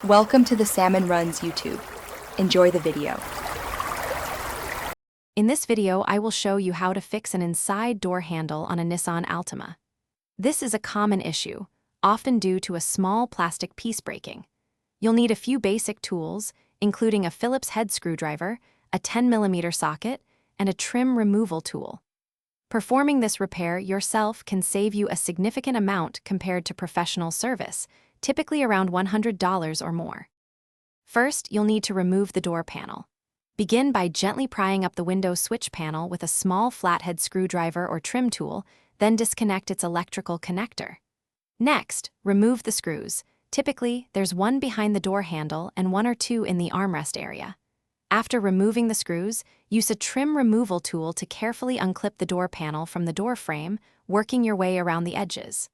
Welcome to the Salmon Runs YouTube. Enjoy the video. In this video, I will show you how to fix an inside door handle on a Nissan Altima. This is a common issue, often due to a small plastic piece breaking. You'll need a few basic tools, including a Phillips head screwdriver, a 10mm socket, and a trim removal tool. Performing this repair yourself can save you a significant amount compared to professional service, typically around $100 or more. First, you'll need to remove the door panel. Begin by gently prying up the window switch panel with a small flathead screwdriver or trim tool, then disconnect its electrical connector. Next, remove the screws. Typically, there's one behind the door handle and one or two in the armrest area. After removing the screws, use a trim removal tool to carefully unclip the door panel from the door frame, working your way around the edges.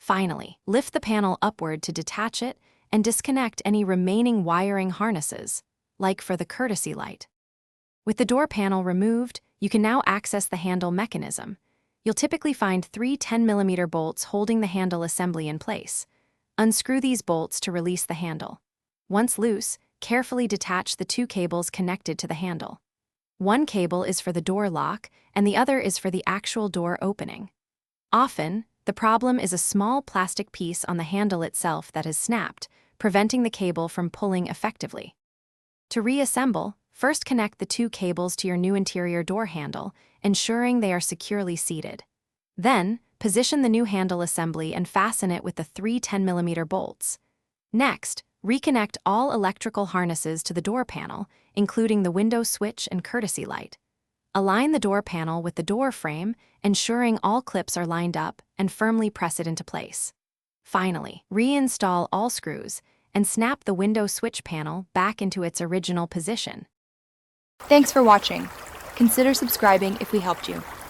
Finally, lift the panel upward to detach it and disconnect any remaining wiring harnesses, like for the courtesy light. With the door panel removed, you can now access the handle mechanism. You'll typically find three 10mm bolts holding the handle assembly in place. Unscrew these bolts to release the handle. Once loose, carefully detach the two cables connected to the handle. One cable is for the door lock, and the other is for the actual door opening. Often, the problem is a small plastic piece on the handle itself that has snapped, preventing the cable from pulling effectively. To reassemble, first connect the two cables to your new interior door handle, ensuring they are securely seated. Then, position the new handle assembly and fasten it with the three 10mm bolts. Next, reconnect all electrical harnesses to the door panel, including the window switch and courtesy light. Align the door panel with the door frame, ensuring all clips are lined up, and firmly press it into place. Finally, reinstall all screws and snap the window switch panel back into its original position. Thanks for watching. Consider subscribing if we helped you.